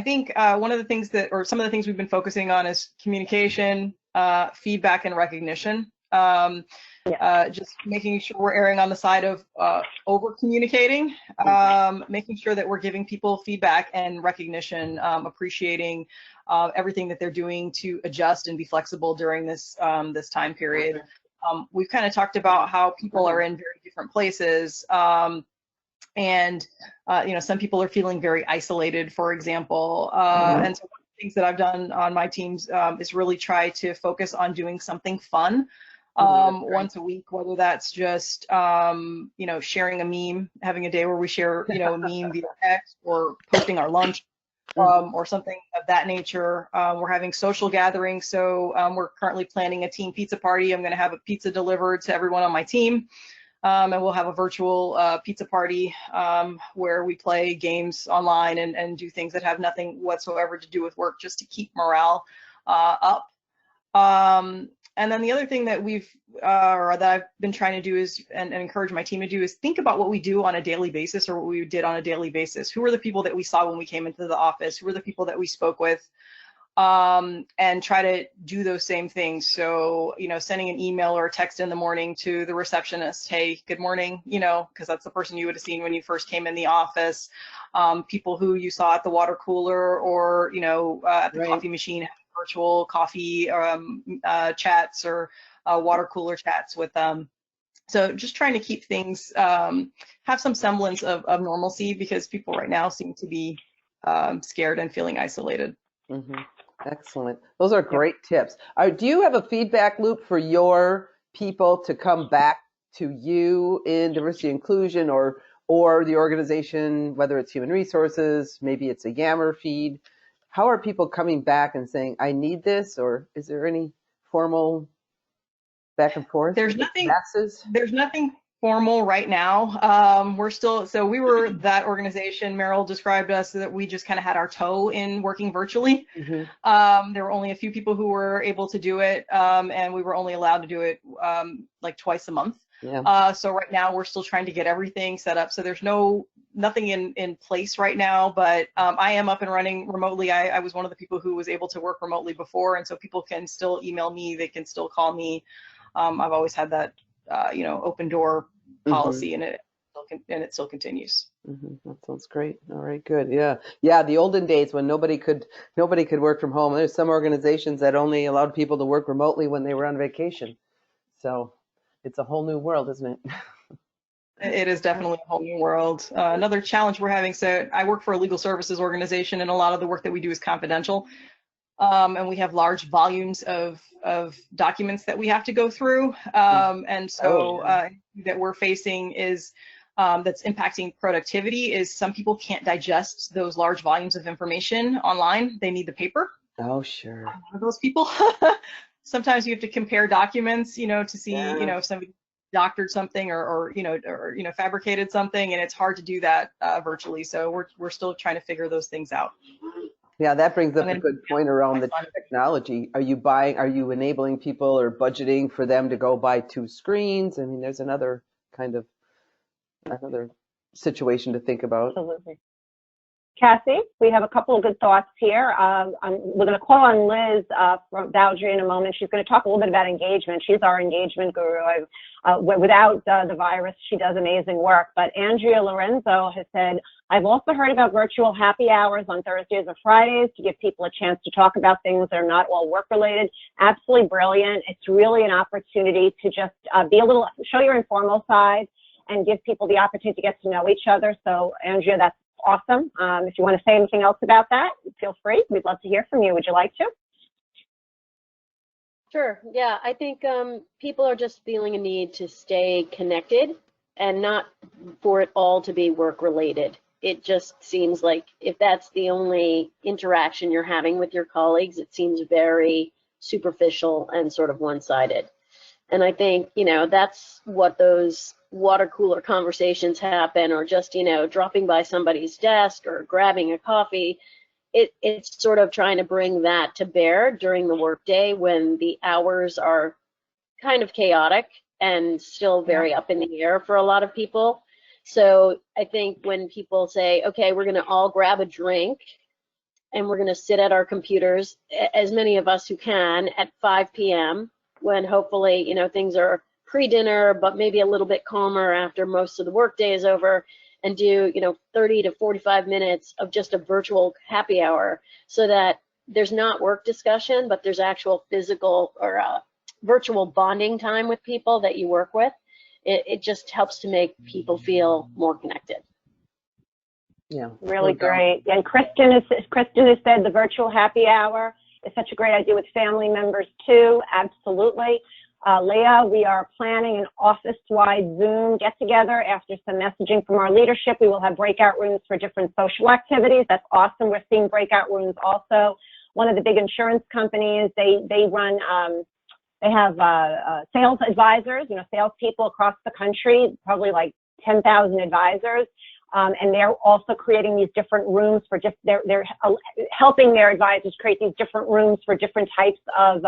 think one of the things some of the things we've been focusing on is communication, feedback, and recognition. Just making sure we're erring on the side of over communicating, making sure that we're giving people feedback and recognition, appreciating everything that they're doing to adjust and be flexible during this this time period. We've kind of talked about how people are in very different places, and some people are feeling very isolated, for example. And so one of the things that I've done on my teams is really try to focus on doing something fun once a week, whether that's just sharing a meme, having a day where we share a meme via text, or posting our lunch. Or something of that nature. We're having social gatherings, so we're currently planning a team pizza party. I'm going to have a pizza delivered to everyone on my team, and we'll have a virtual pizza party where we play games online and do things that have nothing whatsoever to do with work, just to keep morale up. And then the other thing that that I've been trying to do is, and encourage my team to do, is think about what we do on a daily basis, or what we did on a daily basis. Who are the people that we saw when we came into the office? Who are the people that we spoke with? And try to do those same things. So, sending an email or a text in the morning to the receptionist, hey, good morning, because that's the person you would have seen when you first came in the office. People who you saw at the water cooler, or, at the coffee machine, virtual coffee chats, or water cooler chats with them. So just trying to keep things, have some semblance of normalcy, because people right now seem to be scared and feeling isolated.
Mm-hmm. Excellent. Those are great tips. Do you have a feedback loop for your people to come back to you in diversity inclusion, or the organization, whether it's human resources, maybe it's a Yammer feed? How are people coming back and saying, I need this? Or is there any formal back and forth?
There's nothing formal right now. We were that organization. Meryl described us that we just kind of had our toe in working virtually. Mm-hmm. There were only a few people who were able to do it, and we were only allowed to do it like twice a month. Yeah. So right now we're still trying to get everything set up. So there's nothing in place right now, but I am up and running remotely. I was one of the people who was able to work remotely before, and so people can still email me, they can still call me. I've always had that open door policy, mm-hmm. and it still continues.
Mm-hmm. That sounds great. All right, good. Yeah. The olden days when nobody could work from home. There's some organizations that only allowed people to work remotely when they were on vacation. So it's a whole new world, isn't it?
It is definitely a whole new world. Another challenge we're having, so I work for a legal services organization, and a lot of the work that we do is confidential. And we have large volumes of documents that we have to go through. And so that we're facing is that's impacting productivity is some people can't digest those large volumes of information online. They need the paper.
Oh, sure.
I'm one of those people. Sometimes you have to compare documents, to see, if somebody doctored something or fabricated something, and it's hard to do that virtually. So we're still trying to figure those things out.
Yeah, that brings up a good point around the technology. Are you enabling people or budgeting for them to go buy 2 screens? I mean, there's another situation to think about.
Absolutely. Kathy, we have a couple of good thoughts here. We're going to call on Liz from Boundary in a moment. She's going to talk a little bit about engagement. She's our engagement guru. Without the virus, she does amazing work. But Andrea Lorenzo has said, I've also heard about virtual happy hours on Thursdays or Fridays to give people a chance to talk about things that are not all work-related. Absolutely brilliant. It's really an opportunity to just show your informal side and give people the opportunity to get to know each other. So, Andrea, that's awesome. If you want to say anything else about that, feel free. We'd love to hear from you. Would you like to?
Sure. Yeah, I think people are just feeling a need to stay connected and not for it all to be work related. It just seems like if that's the only interaction you're having with your colleagues, it seems very superficial and sort of one-sided. And I think, that's what those water cooler conversations happen, or just, dropping by somebody's desk or grabbing a coffee. It's sort of trying to bring that to bear during the workday when the hours are kind of chaotic and still very up in the air for a lot of people. So I think when people say, okay, we're going to all grab a drink and we're going to sit at our computers, as many of us who can, at 5 p.m., when hopefully, things are pre-dinner, but maybe a little bit calmer after most of the workday is over, and do, 30 to 45 minutes of just a virtual happy hour, so that there's not work discussion, but there's actual physical or virtual bonding time with people that you work with. It just helps to make people feel more connected.
Yeah,
really great. And Kristen has said the virtual happy hour is such a great idea with family members too. Absolutely. Leah, we are planning an office-wide Zoom get-together after some messaging from our leadership. We will have breakout rooms for different social activities. That's awesome. We're seeing breakout rooms also. One of the big insurance companies, they have sales advisors, salespeople across the country, probably like 10,000 advisors. And they're also creating these different rooms for they're helping their advisors create these different rooms for different types of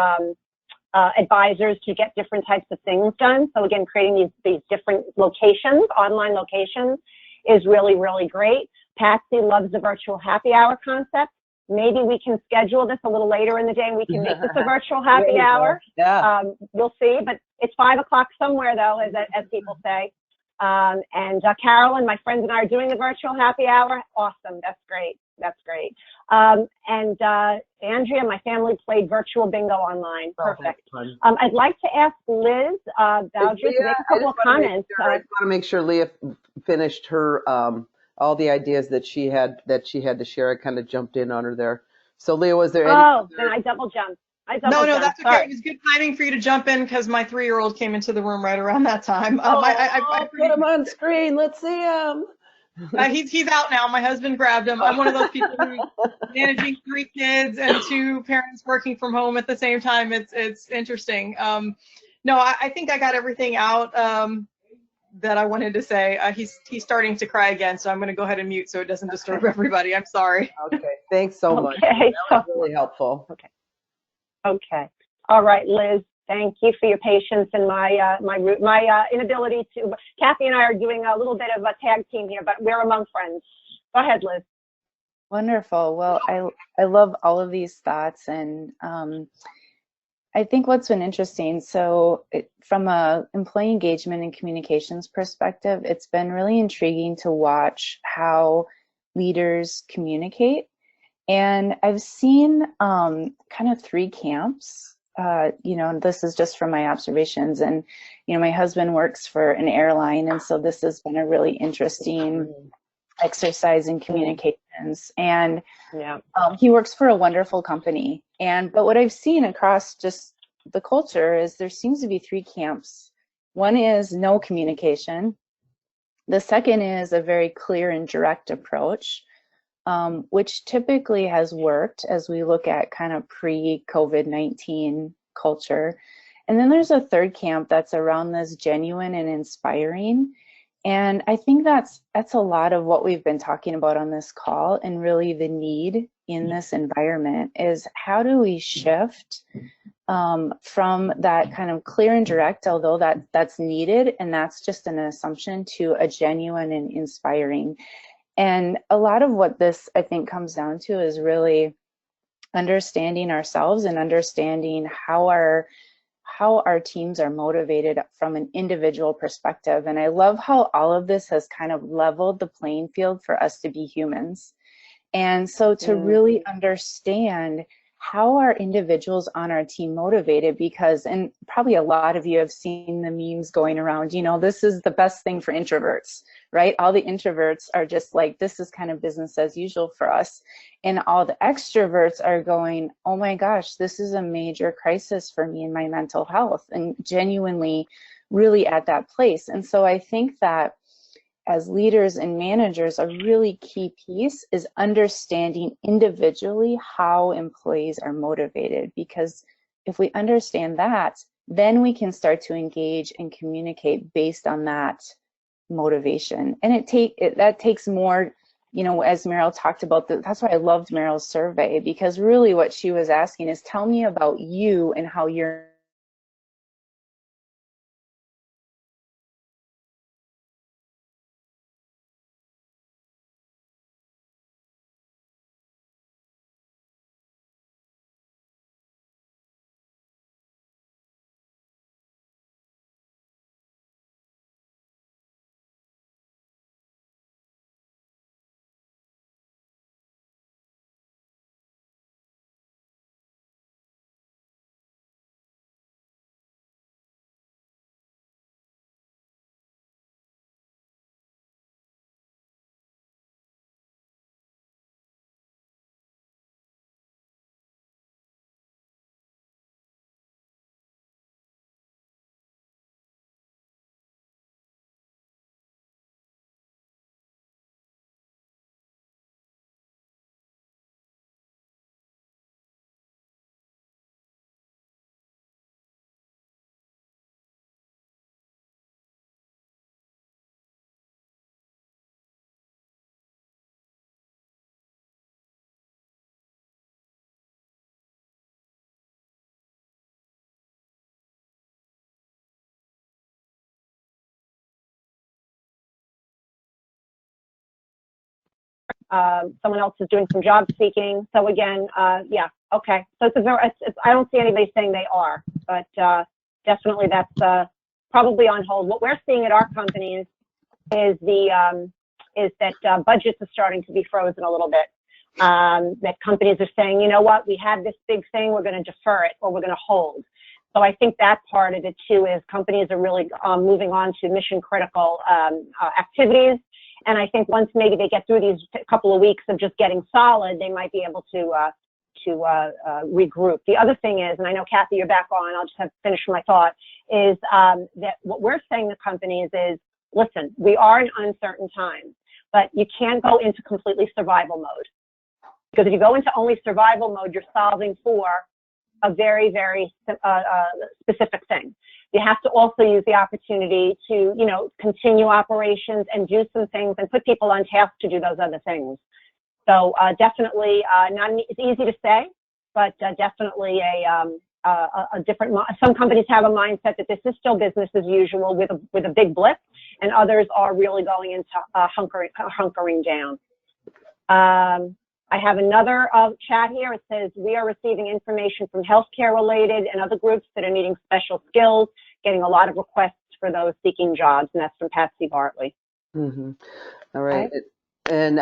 advisors to get different types of things done. So again, creating these different locations, online locations, is really, really great. Patsy loves the virtual happy hour concept. Maybe we can schedule this a little later in the day and we can make this a virtual happy hour.
Yeah.
We'll see, but it's 5 o'clock somewhere though, as people say. And Carolyn, my friends and I are doing the virtual happy hour. Awesome. That's great. That's great. And Andrea, my family played virtual bingo online. Perfect. I'd like to ask Liz Boundary to make a couple of comments.
I just want to make sure Leah finished her all the ideas that she had to share. I kind of jumped in on her there. So Leah, was there any?
Oh, then I double jumped.
No, that's okay. Sorry. It was good timing for you to jump in because my 3-year-old came into the room right around that time.
I put him on screen. Let's see him.
He's out now. My husband grabbed him. I'm one of those people who's managing 3 kids and 2 parents working from home at the same time. It's interesting. No, I think I got everything out that I wanted to say. He's starting to cry again, so I'm going to go ahead and mute so it doesn't disturb everybody. I'm sorry.
Okay. Thanks so much. That was really helpful.
Okay. All right, Liz. Thank you for your patience and my inability to. Kathy and I are doing a little bit of a tag team here, but we're among friends. Go ahead, Liz.
Wonderful. Well, I love all of these thoughts, and I think what's been interesting. So, from a employee engagement and communications perspective, it's been really intriguing to watch how leaders communicate. And I've seen kind of 3 camps you know, this is just from my observations, and, you know, my husband works for an airline, and so this has been a really interesting exercise in communications. And
Yeah.
he works for a wonderful company. But what I've seen across just the culture is there seems to be three camps. One is no communication. The second is a very clear and direct approach, which typically has worked as we look at kind of pre-COVID-19 culture. And then there's a third camp that's around this genuine and inspiring. And I think that's a lot of what we've been talking about on this call, and really the need in this environment is how do we shift from that kind of clear and direct, although that's needed, and that's just an assumption, to a genuine and inspiring. And a lot of what this, I think, comes down to is really understanding ourselves and understanding how our teams are motivated from an individual perspective. And I love how all of this has kind of leveled the playing field for us to be humans. And so to really understand how are individuals on our team motivated, because, and probably a lot of you have seen the memes going around, you know, this is the best thing for introverts, right? All the introverts are just like, this is kind of business as usual for us. And all the extroverts are going, oh my gosh, this is a major crisis for me and my mental health, and genuinely really at that place. And so I think that as leaders and managers, a really key piece is understanding individually how employees are motivated, because if we understand that, then we can start to engage and communicate based on that motivation. And that takes more, you know, as Meryl talked about, that's why I loved Meryl's survey, because really what she was asking is, tell me about you and how you're
someone else is doing some job seeking. So again, yeah, okay. So I don't see anybody saying they are, but definitely that's probably on hold. What we're seeing at our companies is that budgets are starting to be frozen a little bit. That companies are saying, you know what, we have this big thing, we're going to defer it, or we're going to hold. So I think that part of it too is companies are really moving on to mission critical activities. And I think once maybe they get through these couple of weeks of just getting solid, they might be able to regroup. The other thing is, and I know Kathy, you're back on, I'll just have to finish my thought, is that what we're saying to companies is, listen, we are in uncertain times, but you can't go into completely survival mode. Because if you go into only survival mode, you're solving for a very, very specific thing. You have to also use the opportunity to, you know, continue operations and do some things and put people on task to do those other things. So definitely, it's easy to say, but definitely a different. Some companies have a mindset that this is still business as usual with a big blip, and others are really going into hunkering down. I have another chat here. It says, we are receiving information from healthcare related and other groups that are needing special skills, getting a lot of requests for those seeking jobs. And that's from Patsy Bartley.
Mm-hmm. All right. And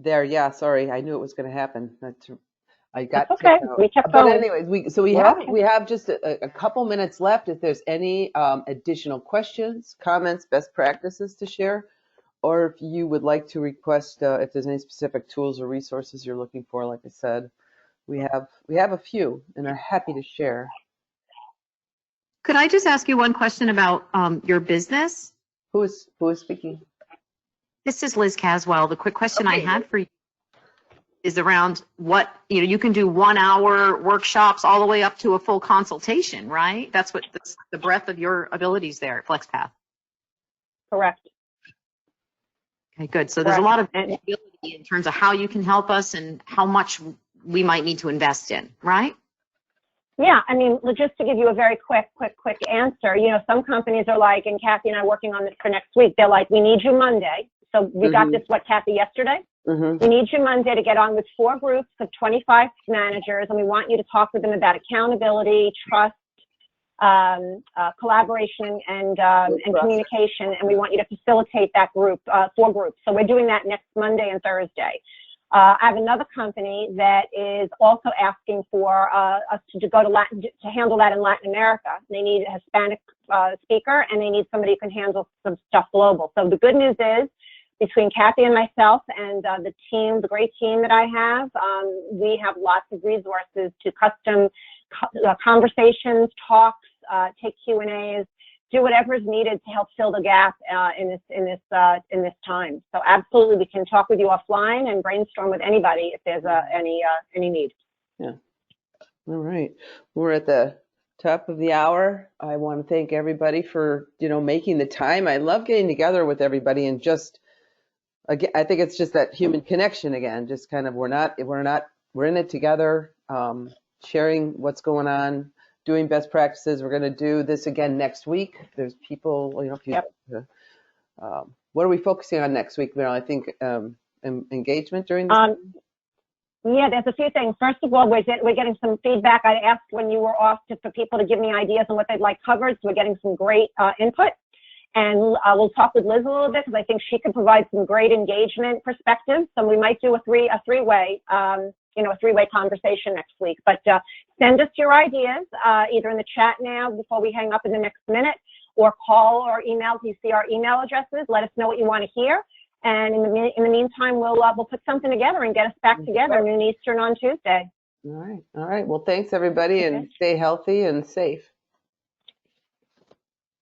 yeah, sorry, I knew it was going to happen. I got
That's okay.
kicked out.
We kept
But
going.
anyways,
We're okay.
we have just a couple minutes left. If there's any additional questions, comments, best practices to share, or if you would like to request if there's any specific tools or resources you're looking for, like I said, we have a few and are happy to share.
Could I just ask you one question about your business?
Who is speaking?
This is Liz Caswell. The quick question I
Okay.
had for you is around what, you can do 1 hour workshops all the way up to a full consultation, right? That's what the breadth of your abilities there at FlexPath.
Correct.
Okay, good. So there's a lot of ability in terms of how you can help us and how much we might need to invest in, right?
Yeah, I mean, just to give you a very quick answer, some companies are like, and Kathy and I are working on this for next week, they're like, we need you Monday. So we got this, Kathy, yesterday? We need you Monday to get on with 4 groups of 25 managers, and we want you to talk with them about accountability, trust, collaboration, and communication, and we want you to facilitate that group, 4 groups. So we're doing that next Monday and Thursday. I have another company that is also asking for us to go to handle that in Latin America. They need a Hispanic speaker, and they need somebody who can handle some stuff global. So the good news is, between Kathy and myself and the great team that I have, we have lots of resources to custom conversations, talks, take Q&As, do whatever is needed to help fill the gap in this time. So absolutely, we can talk with you offline and brainstorm with anybody if there's any need.
Yeah. All right. We're at the top of the hour. I want to thank everybody for making the time. I love getting together with everybody and just. Again, I think it's just that human connection again, just kind of we're in it together, sharing what's going on, doing best practices. We're going to do this again next week. There's people, what are we focusing on next week, Meryl? I think engagement during this.
Yeah, there's a few things. First of all, we're getting some feedback. I asked when you were off for people to give me ideas on what they'd like covered, so we're getting some great input. And we'll talk with Liz a little bit because I think she could provide some great engagement perspectives. So we might do a three-way conversation next week. But send us your ideas either in the chat now before we hang up in the next minute, or call or email. You see our email addresses. Let us know what you want to hear. And in the meantime, we'll put something together and get us back together noon Eastern on Tuesday.
All right. Well, thanks everybody, and stay healthy and safe.